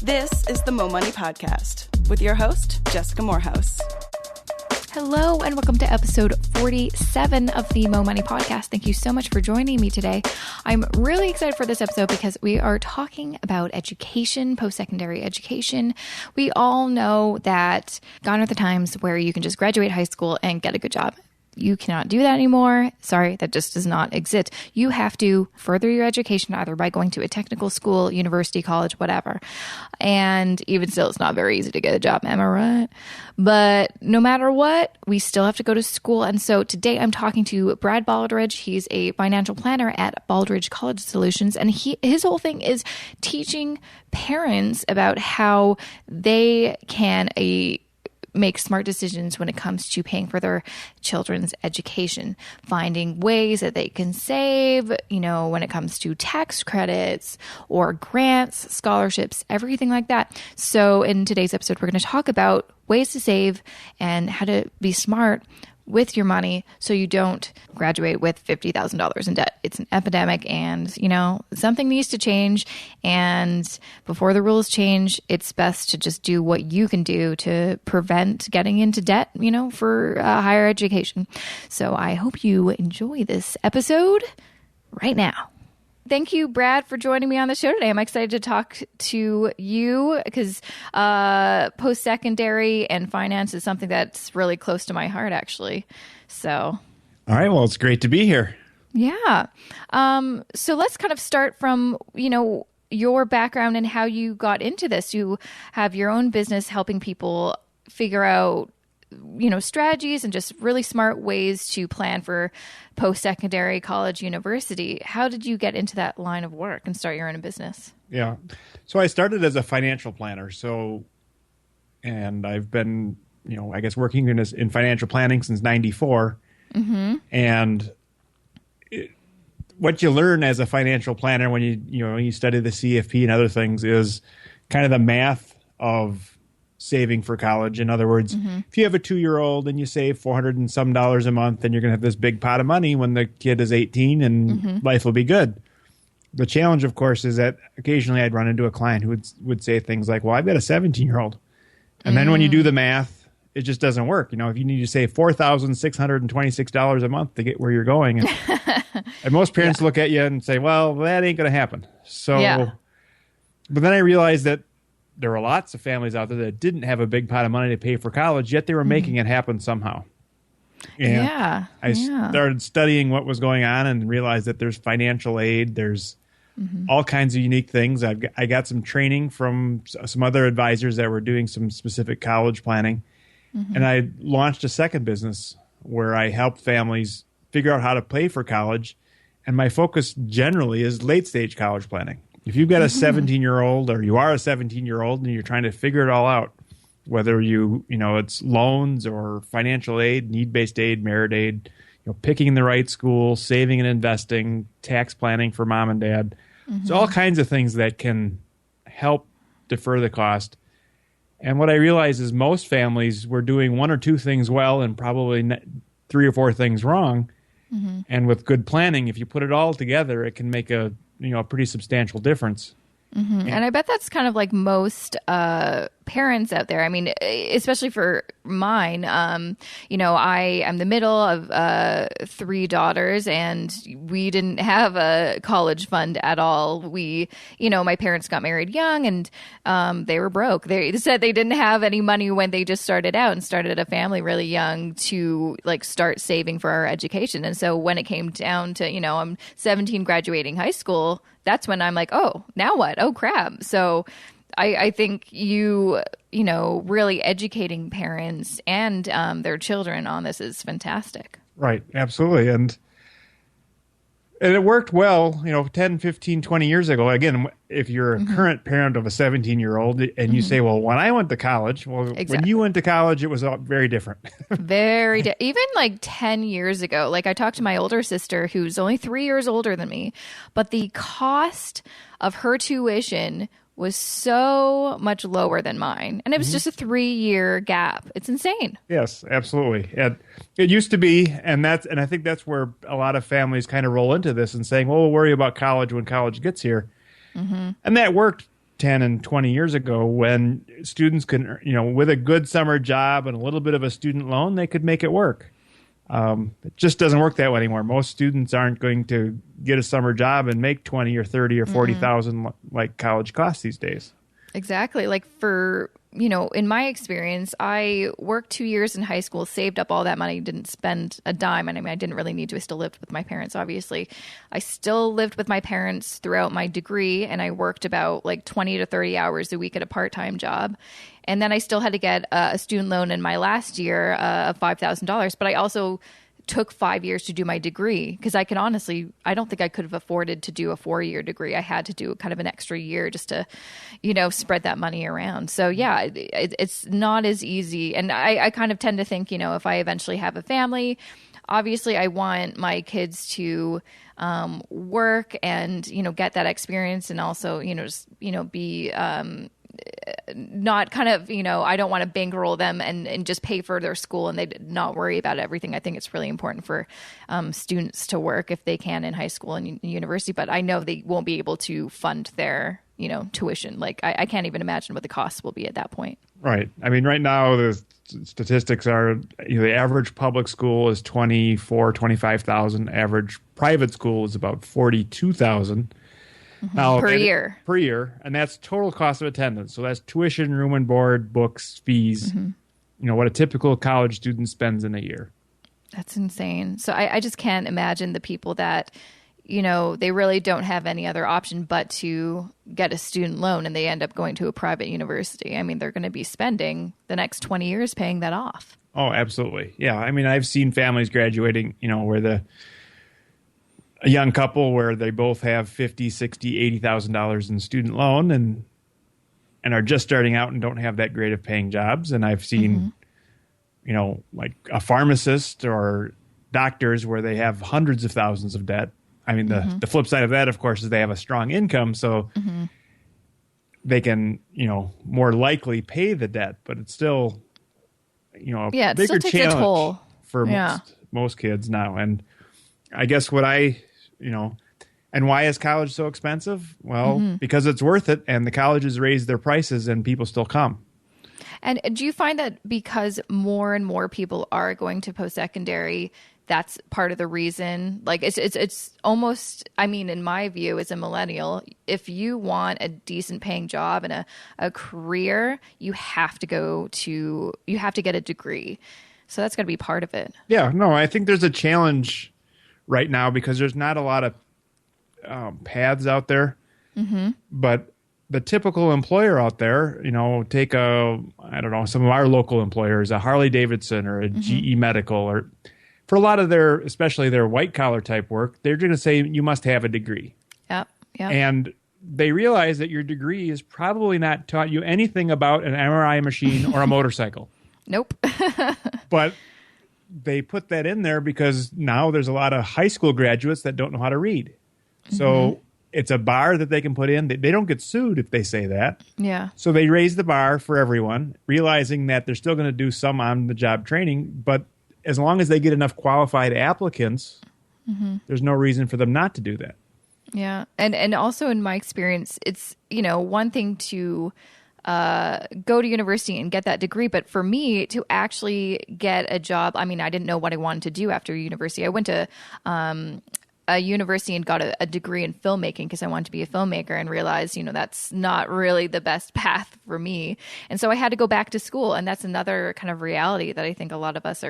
This is the Mo Money Podcast with your host, Jessica Moorhouse. Hello and welcome to episode 47 of the Mo Money Podcast. Thank you so much for joining me today. I'm really excited for this episode because we are talking about education, post-secondary education. We all know that gone are the times where you can just graduate high school and get a good job. You cannot do that anymore. Sorry, that just does not exist. You have to further your education either by going to a technical school, university, college, whatever. And even still, it's not very easy to get a job. Am I right? But no matter what, we still have to go to school. And so today I'm talking to Brad Baldridge. He's a financial planner at Baldridge College Solutions. And his whole thing is teaching parents about how they can make smart decisions when it comes to paying for their children's education, finding ways that they can save, when it comes to tax credits or grants, scholarships, everything like that. So in today's episode, we're going to talk about ways to save and how to be smart with your money so you don't graduate with $50,000 in debt. It's an epidemic and, something needs to change. And before the rules change, it's best to just do what you can do to prevent getting into debt, for higher education. So I hope you enjoy this episode right now. Thank you, Brad, for joining me on the show today. I'm excited to talk to you because post-secondary and finance is something that's really close to my heart, actually. So, all right. Well, it's great to be here. Yeah. So let's kind of start from, your background and how you got into this. You have your own business helping people figure out strategies and just really smart ways to plan for post-secondary, college, university. How did you get into that line of work and start your own business? Yeah. So I started as a financial planner. And I've been, working in financial planning since 94. Mm-hmm. And what you learn as a financial planner when you study the CFP and other things is kind of the math of saving for college. In other words, if you have a 2-year-old and you save $400 and some a month, then you're going to have this big pot of money when the kid is 18 and life will be good. The challenge, of course, is that occasionally I'd run into a client who would say things like, well, I've got a 17-year-old. And then when you do the math, it just doesn't work. If you need to save $4,626 a month to get where you're going. And most parents look at you and say, well, that ain't going to happen. So, but then I realized that there were lots of families out there that didn't have a big pot of money to pay for college, yet they were making it happen somehow. And I started studying what was going on and realized that there's financial aid. There's all kinds of unique things. I got some training from some other advisors that were doing some specific college planning. And I launched a second business where I helped families figure out how to pay for college. And my focus generally is late-stage college planning. If you've got a 17-year-old or you are a 17-year-old and you're trying to figure it all out, whether it's loans or financial aid, need-based aid, merit aid, picking the right school, saving and investing, tax planning for mom and dad. So all kinds of things that can help defer the cost. And what I realized is most families were doing one or two things well and probably 3 or 4 things wrong. And with good planning, if you put it all together, it can make a pretty substantial difference. And I bet that's kind of like most parents out there. I mean, especially for mine, I am the middle of 3 daughters and we didn't have a college fund at all. My parents got married young and they were broke. They said they didn't have any money when they just started out and started a family really young to start saving for our education. And so when it came down to, I'm 17 graduating high school, that's when I'm like, oh, now what? Oh, crap. So I think really educating parents and their children on this is fantastic. Right. Absolutely. And it worked well, 10, 15, 20 years ago. Again, if you're a current parent of a 17-year-old and you say, well, when I went to college, when you went to college, it was very different. Even 10 years ago, I talked to my older sister who's only 3 years older than me, but the cost of her tuition was so much lower than mine. And it was just a 3-year gap. It's insane. Yes, absolutely. And it used to be, and I think that's where a lot of families kind of roll into this and saying, well, we'll worry about college when college gets here. And that worked 10 and 20 years ago when students could, with a good summer job and a little bit of a student loan, they could make it work. It just doesn't work that way anymore. Most students aren't going to get a summer job and make 20 or 30 or 40,000 like college costs these days. Exactly. Like for, in my experience, I worked 2 years in high school, saved up all that money, didn't spend a dime. And I mean, I didn't really need to. I still lived with my parents, obviously. I still lived with my parents throughout my degree, and I worked about like 20 to 30 hours a week at a part-time job. And then I still had to get a student loan in my last year of $5,000. But I also took 5 years to do my degree because I don't think I could have afforded to do a 4-year degree. I had to do kind of an extra year just to, spread that money around. So yeah, it's not as easy. And I kind of tend to think, if I eventually have a family, obviously I want my kids to work and, get that experience and also, be not kind of, I don't want to bankroll them and just pay for their school and they not worry about everything. I think it's really important for students to work if they can in high school and university, but I know they won't be able to fund their, tuition. Like I can't even imagine what the costs will be at that point. Right. I mean, right now the statistics are, the average public school is 25,000. Average private school is about 42,000. Now, per year. And that's total cost of attendance. So that's tuition, room and board, books, fees, what a typical college student spends in a year. That's insane. So I just can't imagine the people that, they really don't have any other option but to get a student loan and they end up going to a private university. I mean, they're going to be spending the next 20 years paying that off. Oh, absolutely. Yeah. I mean, I've seen families graduating, where a young couple where they both have $50,000, $60,000, $80,000 in student loan and are just starting out and don't have that great of paying jobs. And I've seen, like a pharmacist or doctors where they have hundreds of thousands of debt. I mean, the flip side of that, of course, is they have a strong income, so they can, more likely pay the debt. But it's still, a bigger challenge for most kids now. And I guess and why is college so expensive? Well, because it's worth it, and the colleges raise their prices, and people still come. And do you find that because more and more people are going to post-secondary, that's part of the reason? Like it's almost, I mean, in my view as a millennial, if you want a decent paying job and a career, you have to get a degree. So that's got to be part of it. Yeah, no, I think there's a challenge right now because there's not a lot of paths out there. But the typical employer out there, take some of our local employers, a Harley Davidson or a GE Medical, or for a lot of especially their white collar type work, they're going to say you must have a degree. Yep. And they realize that your degree is probably not taught you anything about an MRI machine or a motorcycle. Nope. But they put that in there because now there's a lot of high school graduates that don't know how to read. So it's a bar that they can put in. They don't get sued if they say that. Yeah. So they raise the bar for everyone, realizing that they're still going to do some on-the-job training. But as long as they get enough qualified applicants, there's no reason for them not to do that. Yeah. And also in my experience, it's, one thing to go to university and get that degree. But for me to actually get a job, I mean, I didn't know what I wanted to do after university. I went to a university and got a degree in filmmaking because I wanted to be a filmmaker and realized, that's not really the best path for me. And so I had to go back to school. And that's another kind of reality that I think a lot of us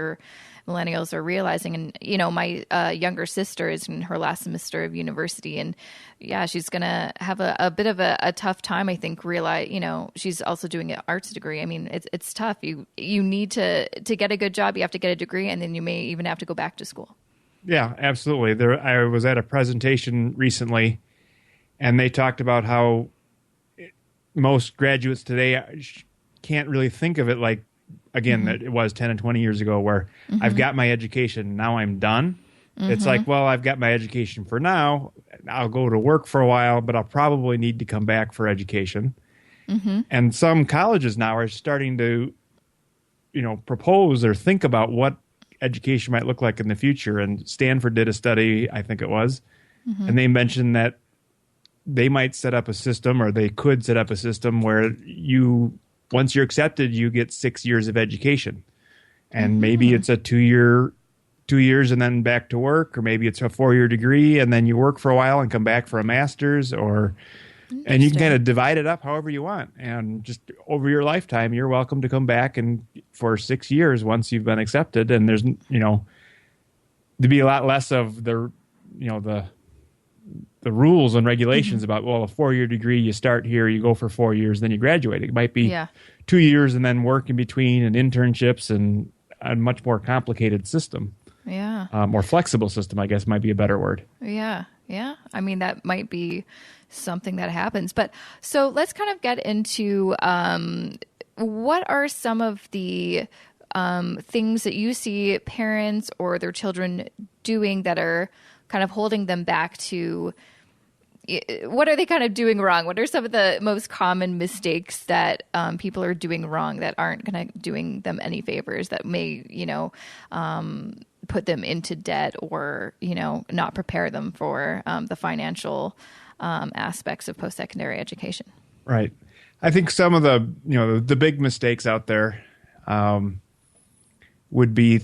millennials are realizing. And, my younger sister is in her last semester of university. And yeah, she's going to have a bit of a tough time, I think, realize, she's also doing an arts degree. I mean, it's tough. You need to get a good job. You have to get a degree, and then you may even have to go back to school. Yeah, absolutely. I was at a presentation recently, and they talked about how most graduates today can't really think of it like, again, that it was 10 and 20 years ago where I've got my education, now I'm done. It's like, well, I've got my education for now. I'll go to work for a while, but I'll probably need to come back for education. And some colleges now are starting to, propose or think about what education might look like in the future. And Stanford did a study, I think it was, and they mentioned that they might set up a system, or they could set up a system where once you're accepted, you get 6 years of education. And maybe it's a 2 years and then back to work, or maybe it's a 4-year degree and then you work for a while and come back for a master's, and you can kind of divide it up however you want. And just over your lifetime, you're welcome to come back and for 6 years once you've been accepted. And there's, there'd be a lot less of the rules and regulations about, well, a 4-year degree, you start here, you go for 4 years, then you graduate. It might be 2 years and then work in between and internships, and a much more complicated system. Yeah. More flexible system, I guess, might be a better word. Yeah. Yeah. I mean, that might be something that happens. But so let's kind of get into what are some of the things that you see parents or their children doing that are kind of holding them back to, what are they kind of doing wrong? What are some of the most common mistakes that people are doing wrong that aren't kind of doing them any favors, that may, put them into debt or, not prepare them for the financial aspects of post-secondary education? Right. I think some of the big mistakes out there would be,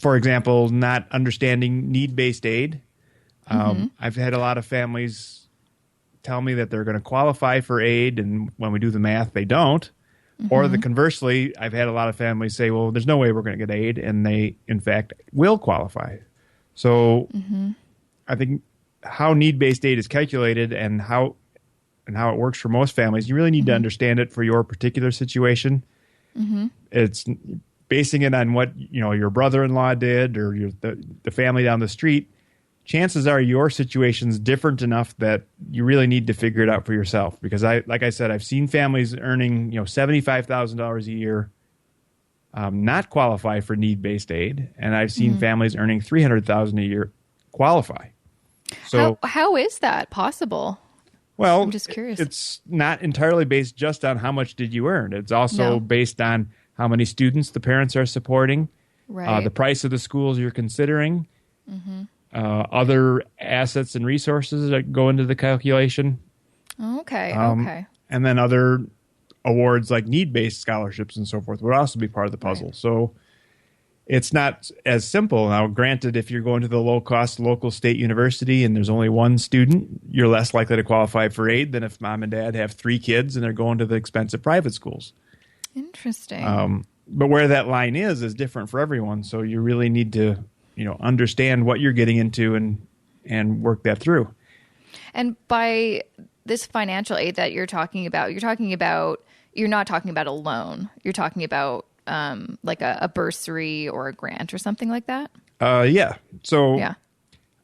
for example, not understanding need-based aid. I've had a lot of families tell me that they're going to qualify for aid, and when we do the math, they don't. Or conversely, I've had a lot of families say, well, there's no way we're going to get aid, and they, in fact, will qualify. So I think how need-based aid is calculated and how it works for most families, you really need to understand it for your particular situation. It's basing it on what your brother-in-law did, or the family down the street. Chances are your situation's different enough that you really need to figure it out for yourself. Because like I said, I've seen families earning $75,000 a year not qualify for need-based aid, and I've seen families earning $300,000 a year qualify. So how is that possible? Well, I'm just curious. It's not entirely based just on how much did you earn. It's also based on how many students the parents are supporting, the price of the schools you're considering, other assets and resources that go into the calculation. Okay. And then other awards like need-based scholarships and so forth would also be part of the puzzle. So it's not as simple. Now, granted, if you're going to the low-cost local state university and there's only one student, you're less likely to qualify for aid than if mom and dad have 3 kids and they're going to the expensive private schools. Interesting. But where that line is different for everyone. So you really need to understand what you're getting into and work that through. And by this financial aid that you're talking about, you're not talking about a loan. You're talking about like a bursary or a grant or something like that? Yeah. So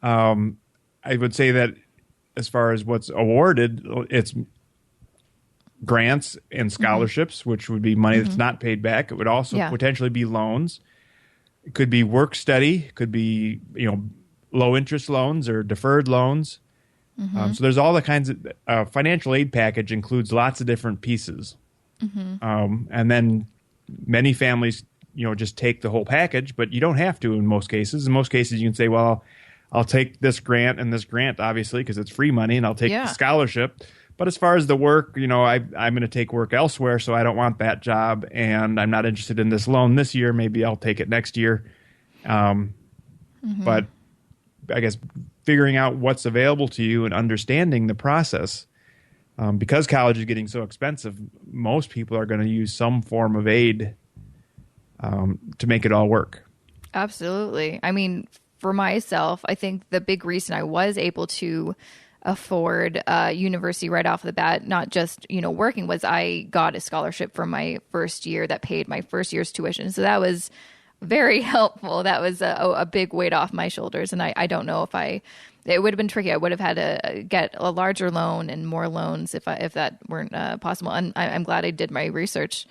I would say that as far as what's awarded, it's grants and scholarships, which would be money that's not paid back. It would also potentially be loans. It could be work study, could be, low interest loans or deferred loans. So there's all the kinds of financial aid package includes lots of different pieces. And then many families, just take the whole package, but you don't have to in most cases. In most cases, you can say, well, I'll take this grant and this grant, obviously, because it's free money, and I'll take the scholarship. But as far as the work, I'm going to take work elsewhere, so I don't want that job, and I'm not interested in this loan this year. Maybe I'll take it next year. But I guess figuring out what's available to you and understanding the process, because college is getting so expensive, most people are going to use some form of aid to make it all work. Absolutely. I mean, for myself, I think the big reason I was able to afford university right off the bat, not just, working, was I got a scholarship for my first year that paid my first year's tuition. So that was very helpful. That was a big weight off my shoulders. And I don't know if it would have been tricky. I would have had to get a larger loan and more loans if that weren't possible. And I'm glad I did my research,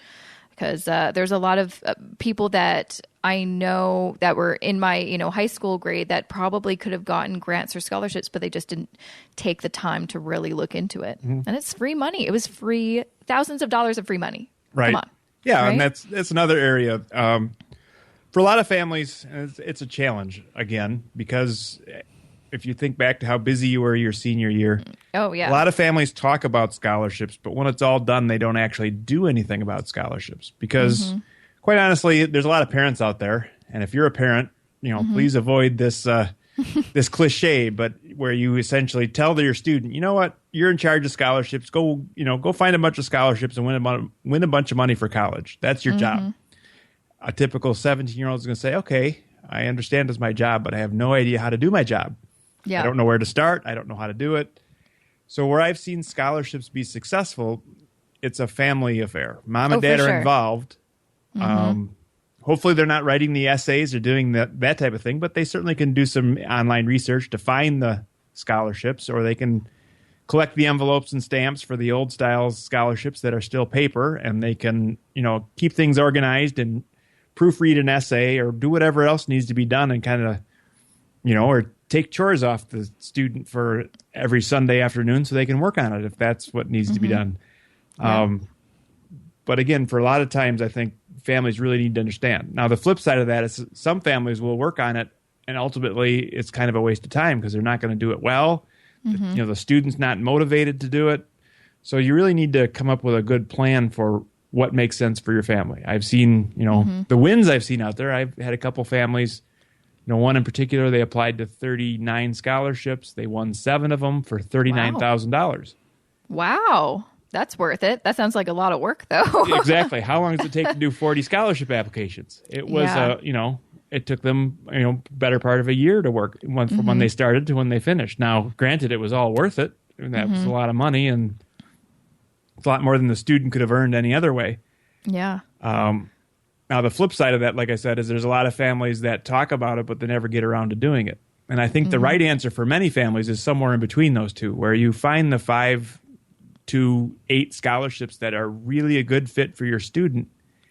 because there's a lot of people that I know that were in my high school grade that probably could have gotten grants or scholarships, but they just didn't take the time to really look into it. And it's free money. It was free, thousands of dollars of free money. Right. Come on. Yeah, right? And that's another area. For a lot of families, it's a challenge, again, because if you think back to how busy you were your senior year. Oh, yeah. A lot of families talk about scholarships, but when it's all done, they don't actually do anything about scholarships because, quite honestly, there's a lot of parents out there. And if you're a parent, please avoid this this cliche, but where you essentially tell your student, you know what, you're in charge of scholarships. Go find a bunch of scholarships and win a bunch of money for college. That's your job. A typical 17-year-old is going to say, okay, I understand it's my job, but I have no idea how to do my job. Yeah. I don't know where to start. I don't know how to do it. So where I've seen scholarships be successful, it's a family affair. Mom and dad are involved. Hopefully they're not writing the essays or doing that type of thing, but they certainly can do some online research to find the scholarships, or they can collect the envelopes and stamps for the old style scholarships that are still paper, and they can, keep things organized and proofread an essay or do whatever else needs to be done and kind of, or take chores off the student for every Sunday afternoon so they can work on it if that's what needs to be done. Yeah. But again, for a lot of times, I think families really need to understand. Now, the flip side of that is some families will work on it, and ultimately it's kind of a waste of time because they're not going to do it well. The student's not motivated to do it. So you really need to come up with a good plan for what makes sense for your family. I've seen, the wins I've seen out there. I've had a couple families, one in particular, they applied to 39 scholarships. They won 7 of them for $39,000. Wow. That's worth it. That sounds like a lot of work, though. Exactly. How long does it take to do 40 scholarship applications? It was, it took them, better part of a year to work from when they started to when they finished. Now, granted, it was all worth it. And that was a lot of money, and it's a lot more than the student could have earned any other way. Yeah. Now, the flip side of that, like I said, is there's a lot of families that talk about it, but they never get around to doing it. And I think the right answer for many families is somewhere in between those two, where you find the 5 to 8 scholarships that are really a good fit for your student.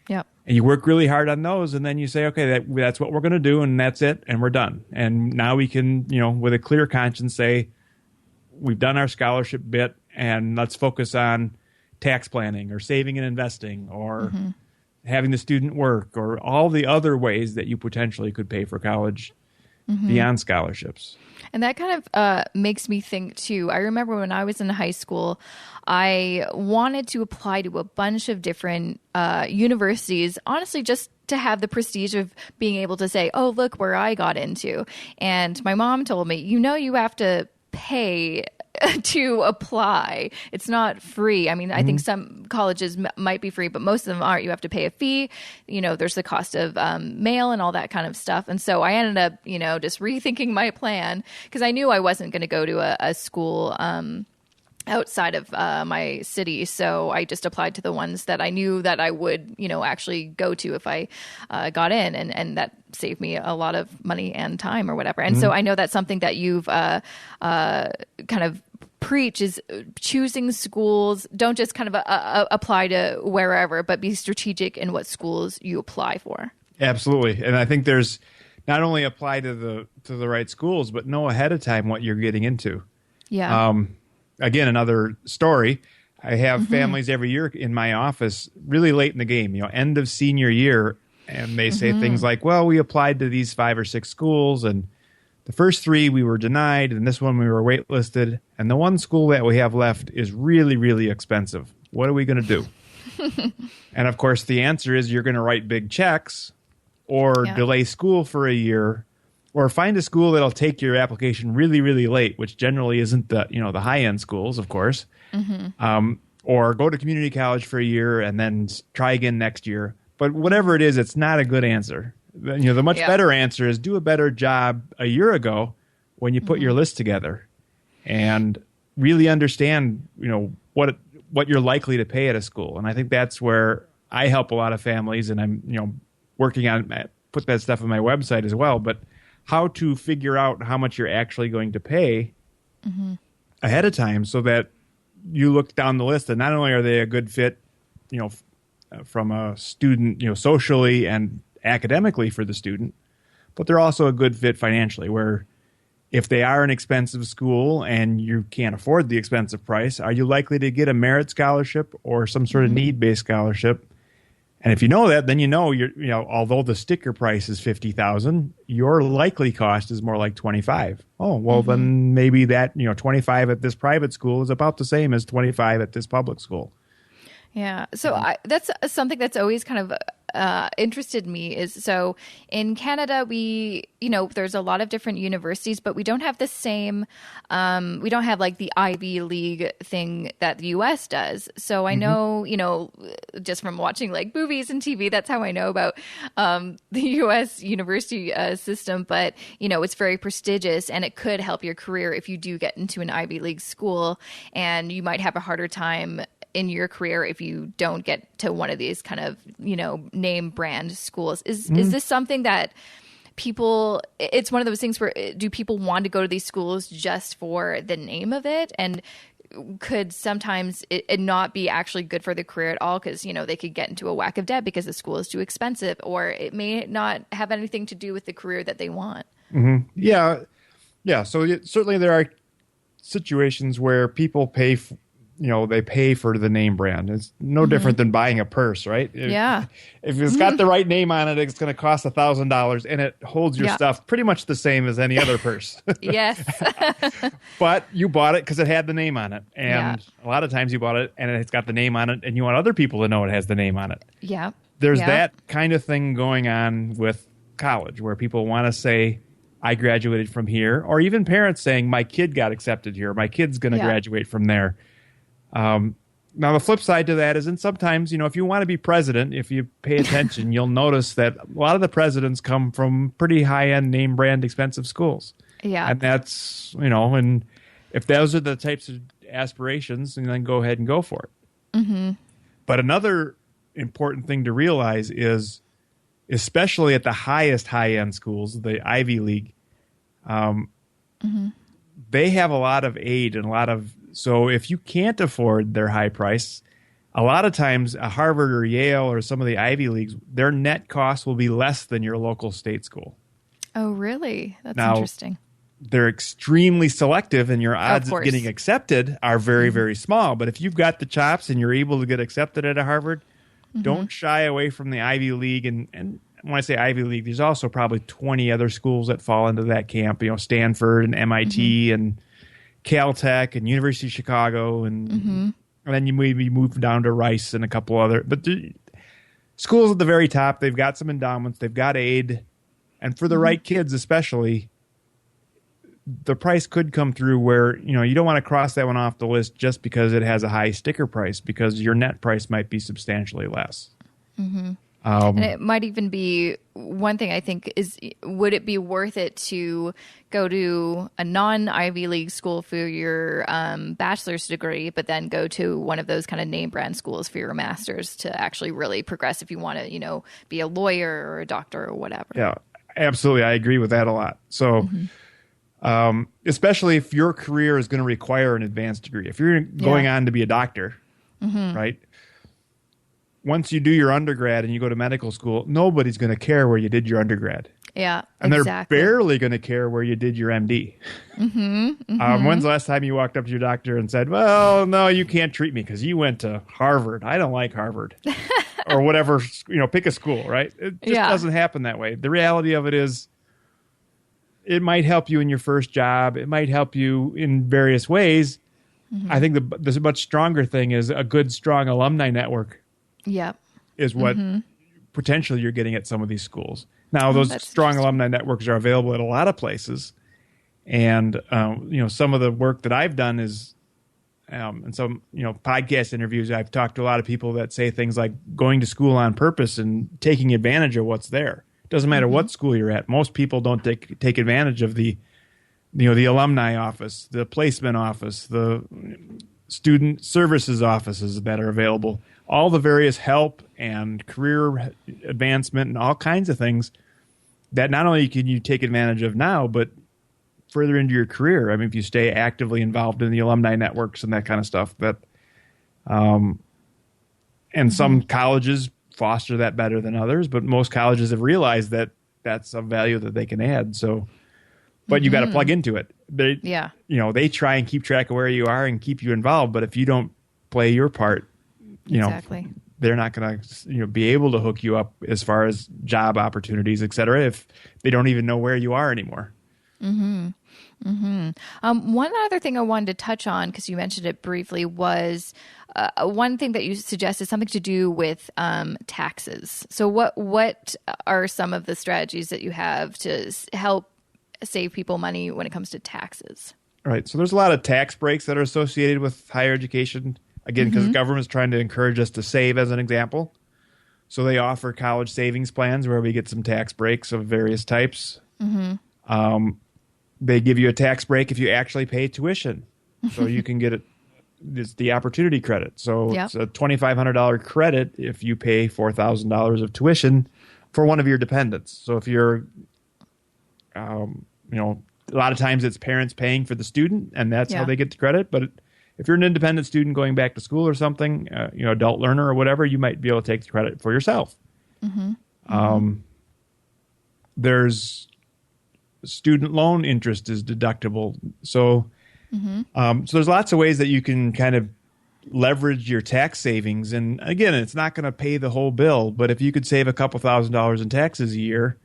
Yep. And you work really hard on those, and then you say, okay, that's what we're going to do, and that's it, and we're done. And now we can, with a clear conscience say, we've done our scholarship bit, and let's focus on tax planning or saving and investing or having the student work or all the other ways that you potentially could pay for college beyond scholarships. And that kind of makes me think, too. I remember when I was in high school, I wanted to apply to a bunch of different universities, honestly, just to have the prestige of being able to say, oh, look where I got into. And my mom told me, you have to pay to apply. It's not free. I mean, I think some colleges might be free, but most of them aren't. You have to pay a fee. There's the cost of mail and all that kind of stuff. And so I ended up, just rethinking my plan because I knew I wasn't going to go to a school outside of my city. So I just applied to the ones that I knew that I would, actually go to if I got in. And that saved me a lot of money and time or whatever. And so I know that's something that you've kind of preach is choosing schools. Don't just kind of apply to wherever, but be strategic in what schools you apply for. Absolutely. And I think there's not only apply to the right schools, but know ahead of time what you're getting into. Yeah. Again, another story. I have families every year in my office really late in the game, end of senior year, and they say things like, well, we applied to these 5 or 6 schools, and the first 3 we were denied, and this one we were waitlisted, and the one school that we have left is really, really expensive. What are we going to do? And, of course, the answer is you're going to write big checks or delay school for a year, or find a school that'll take your application really, really late, which generally isn't the the high-end schools, of course. Or go to community college for a year and then try again next year. But whatever it is, it's not a good answer. The much better answer is do a better job a year ago when you put your list together and really understand what you're likely to pay at a school. And I think that's where I help a lot of families, and I'm working on put that stuff on my website as well. But how to figure out how much you're actually going to pay ahead of time so that you look down the list and not only are they a good fit, from a student, socially and academically for the student, but they're also a good fit financially, where if they are an expensive school and you can't afford the expensive price, are you likely to get a merit scholarship or some sort of need-based scholarship? And if you know that, then although the sticker price is $50,000, your likely cost is more like $25,000. Oh, well, then maybe that, $25,000 at this private school is about the same as $25,000 at this public school. Yeah. So that's something that's always kind of interested me is, so in Canada, there's a lot of different universities, but we don't have the same, we don't have like the Ivy League thing that the US does. So I know, just from watching like movies and TV, that's how I know about the US university system. But, it's very prestigious and it could help your career if you do get into an Ivy League school, and you might have a harder time in your career if you don't get to one of these kind of, name brand schools. Is this something that people, it's one of those things where do people want to go to these schools just for the name of it? And could sometimes it not be actually good for the career at all because, they could get into a whack of debt because the school is too expensive, or it may not have anything to do with the career that they want. Mm-hmm. Yeah. Yeah. So certainly there are situations where people pay they pay for the name brand. It's no different than buying a purse, right? If it's got the right name on it, it's going to cost $1,000, and it holds your stuff pretty much the same as any other purse. Yes. But you bought it because it had the name on it. And a lot of times you bought it and it's got the name on it, and you want other people to know it has the name on it. Yeah. There's that kind of thing going on with college where people want to say, I graduated from here, or even parents saying, my kid got accepted here. My kid's going to graduate from there. Now, the flip side to that is, and sometimes, if you want to be president, if you pay attention, you'll notice that a lot of the presidents come from pretty high-end, name brand, expensive schools. Yeah. And that's, and if those are the types of aspirations, then go ahead and go for it. Mm-hmm. But another important thing to realize is, especially at the highest high-end schools, the Ivy League, they have a lot of aid and so if you can't afford their high price, a lot of times a Harvard or Yale or some of the Ivy Leagues, their net cost will be less than your local state school. Oh, really? That's now, interesting. They're extremely selective, and your odds of getting accepted are very, very small. But if you've got the chops and you're able to get accepted at a Harvard, don't shy away from the Ivy League. And when I say Ivy League, there's also probably 20 other schools that fall into that camp, Stanford and MIT and Caltech and University of Chicago, and then you maybe move down to Rice and a couple other. But the schools at the very top, they've got some endowments, they've got aid, and for the right kids especially, the price could come through where you don't want to cross that one off the list just because it has a high sticker price, because your net price might be substantially less. And it might even be one thing I think is, would it be worth it to go to a non-Ivy League school for your bachelor's degree, but then go to one of those kind of name brand schools for your master's to actually really progress if you want to, be a lawyer or a doctor or whatever? Yeah, absolutely. I agree with that a lot. So especially if your career is going to require an advanced degree. If you're going on to be a doctor, right? Once you do your undergrad and you go to medical school, nobody's going to care where you did your undergrad. Yeah, and they're barely going to care where you did your MD. When's the last time you walked up to your doctor and said, well, no, you can't treat me because you went to Harvard. I don't like Harvard. Or whatever, pick a school, right? It just doesn't happen that way. The reality of it is, it might help you in your first job. It might help you in various ways. I think the much stronger thing is a good, strong alumni network. Is what potentially you're getting at some of these schools. Now, those strong alumni networks are available at a lot of places. And, some of the work that I've done is, and some, podcast interviews, I've talked to a lot of people that say things like going to school on purpose and taking advantage of what's there. It doesn't matter what school you're at. Most people don't take advantage of the alumni office, the placement office, the student services offices that are available, all the various help and career advancement and all kinds of things that not only can you take advantage of now, but further into your career. I mean, if you stay actively involved in the alumni networks and that kind of stuff, that, and some colleges foster that better than others, but most colleges have realized that that's a value that they can add. So, but you got to plug into it. They try and keep track of where you are and keep you involved. But if you don't play your part, they're not going to be able to hook you up as far as job opportunities, et cetera, if they don't even know where you are anymore. One other thing I wanted to touch on, because you mentioned it briefly, was one thing that you suggest is something to do with taxes. So what are some of the strategies that you have to help save people money when it comes to taxes? Right. So there's a lot of tax breaks that are associated with higher education. Again, because the government's trying to encourage us to save, as an example. So they offer college savings plans where we get some tax breaks of various types. They give you a tax break if you actually pay tuition. So you can get it's the opportunity credit. So it's a $2,500 credit if you pay $4,000 of tuition for one of your dependents. So if you're, a lot of times it's parents paying for the student, and that's how they get the credit. But if you're an independent student going back to school or something, adult learner or whatever, you might be able to take the credit for yourself. There's student loan interest is deductible. So, so there's lots of ways that you can kind of leverage your tax savings. And again, it's not going to pay the whole bill, but if you could save a couple $1,000s in taxes a year,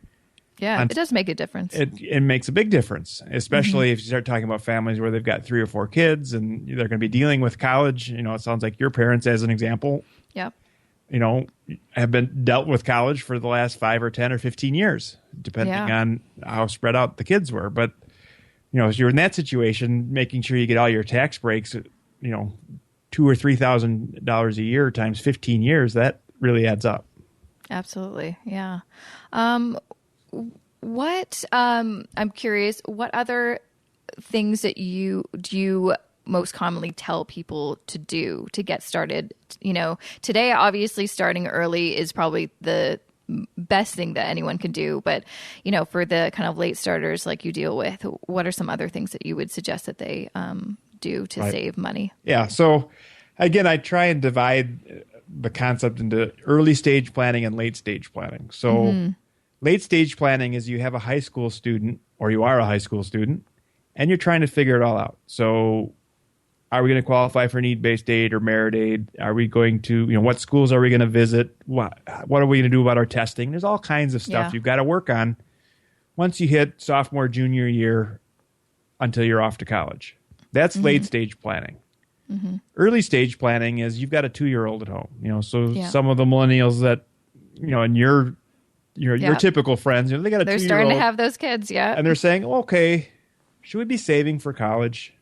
it does make a difference. It makes a big difference, especially if you start talking about families where they've got 3 or 4 kids and they're going to be dealing with college. It sounds like your parents, as an example, have been dealt with college for the last 5 or 10 or 15 years, depending on how spread out the kids were. But, if you're in that situation, making sure you get all your tax breaks, $2,000 or $3,000 a year times 15 years, that really adds up. Absolutely. Yeah. I'm curious, what other things that do you most commonly tell people to do to get started? Today, obviously starting early is probably the best thing that anyone can do. But, for the kind of late starters like you deal with, what are some other things that you would suggest that they do to save money? Yeah. So again, I try and divide the concept into early stage planning and late stage planning. So late stage planning is you have a high school student, or you are a high school student, and you're trying to figure it all out. So are we going to qualify for need-based aid or merit aid? Are we going to, what schools are we going to visit? What are we going to do about our testing? There's all kinds of stuff you've got to work on once you hit sophomore, junior year until you're off to college. That's late stage planning. Early stage planning is you've got a 2-year-old at home. Some of the millennials that, and your typical friends, they got a 2-year-old. They're starting to have those kids, and they're saying, okay, should we be saving for college?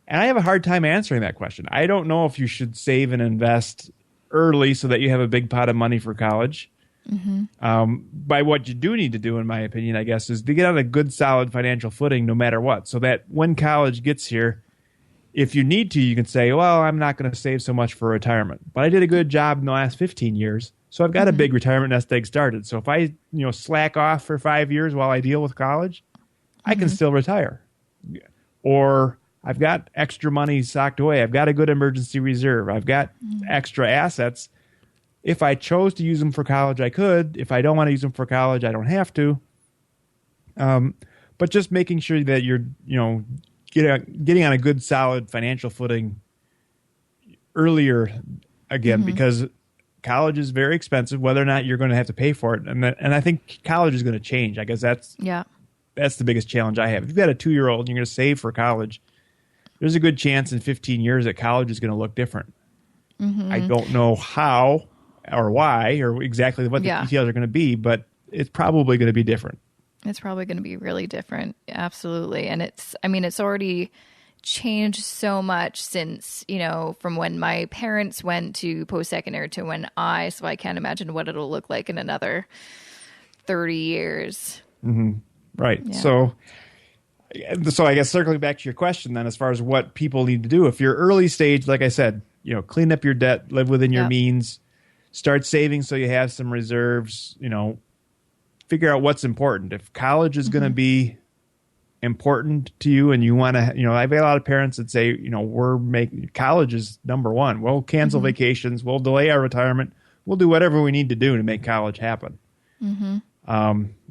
And I have a hard time answering that question. I don't know if you should save and invest early so that you have a big pot of money for college. By what you do need to do, in my opinion, I guess, is to get on a good, solid financial footing no matter what, so that when college gets here, if you need to, you can say, well, I'm not going to save so much for retirement, but I did a good job in the last 15 years, so I've got a big retirement nest egg started. So if I slack off for 5 years while I deal with college, I can still retire. Or I've got extra money socked away. I've got a good emergency reserve. I've got extra assets. If I chose to use them for college, I could. If I don't want to use them for college, I don't have to. But just making sure that you're, getting on a good, solid financial footing earlier, again, because college is very expensive, whether or not you're going to have to pay for it. And I think college is going to change. I guess that's the biggest challenge I have. If you've got a 2-year-old and you're going to save for college, there's a good chance in 15 years that college is going to look different. I don't know how or why or exactly what the details are going to be, but it's probably going to be different. It's probably going to be really different. Absolutely. And it's already changed so much since, from when my parents went to postsecondary to when so I can't imagine what it'll look like in another 30 years. Right. Yeah. So I guess circling back to your question then, as far as what people need to do, if you're early stage, like I said, clean up your debt, live within your means, start saving so you have some reserves, figure out what's important. If college is going to be important to you and you want to, I've got a lot of parents that say, college is number one. We'll cancel vacations. We'll delay our retirement. We'll do whatever we need to do to make college happen.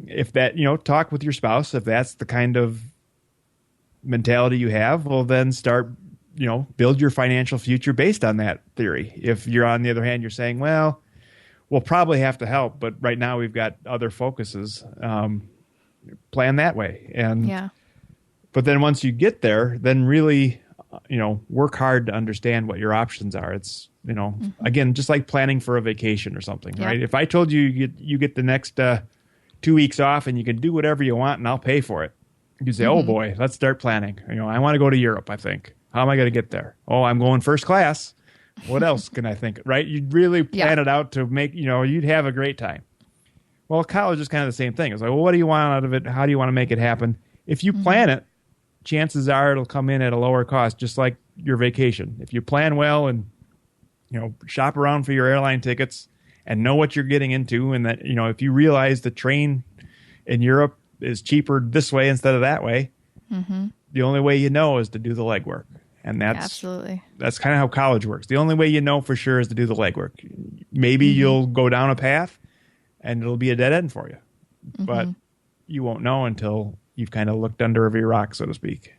If that, talk with your spouse. If that's the kind of mentality you have, well, then start, build your financial future based on that theory. If you're, on the other hand, you're saying, well, we'll probably have to help, but right now we've got other focuses, plan that way. But then once you get there, then really, work hard to understand what your options are. It's, again, just like planning for a vacation or something, right? If I told you you get the next 2 weeks off and you can do whatever you want and I'll pay for it, you say, oh boy, let's start planning. I want to go to Europe, I think. How am I going to get there? Oh, I'm going first class. What else can I think? Right? You'd really plan it out to make, you'd have a great time. Well, college is kind of the same thing. It's like, well, what do you want out of it? How do you want to make it happen? If you plan it, chances are it'll come in at a lower cost, just like your vacation. If you plan well and, shop around for your airline tickets and know what you're getting into, and that, if you realize the train in Europe is cheaper this way instead of that way, the only way is to do the legwork. And that's kind of how college works. The only way you know for sure is to do the legwork. Maybe you'll go down a path and it'll be a dead end for you. But you won't know until you've kind of looked under every rock, so to speak.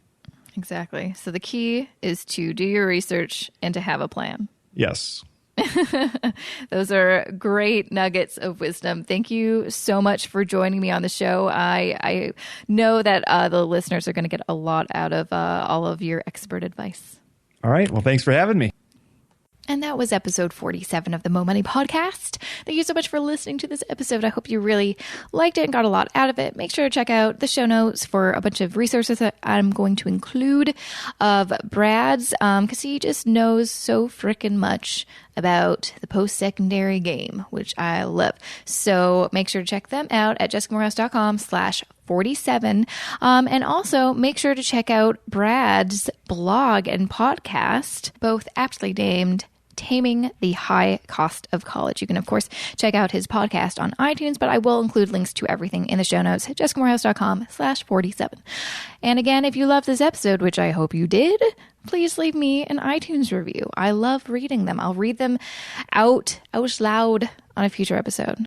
Exactly. So the key is to do your research and to have a plan. Yes. Those are great nuggets of wisdom. Thank you so much for joining me on the show. I know that the listeners are going to get a lot out of all of your expert advice. All right. Well, thanks for having me. And that was episode 47 of the Mo Money Podcast. Thank you so much for listening to this episode. I hope you really liked it and got a lot out of it. Make sure to check out the show notes for a bunch of resources that I'm going to include of Brad's, because he just knows so freaking much about the post-secondary game, which I love. So make sure to check them out at jessicamoorhouse.com/47. And also make sure to check out Brad's blog and podcast, both aptly named Taming the High Cost of College. You can, of course, check out his podcast on iTunes, but I will include links to everything in the show notes at jessicamoorhouse.com/47. And again, if you love this episode, which I hope you did, please leave me an iTunes review. I love reading them. I'll read them out loud on a future episode.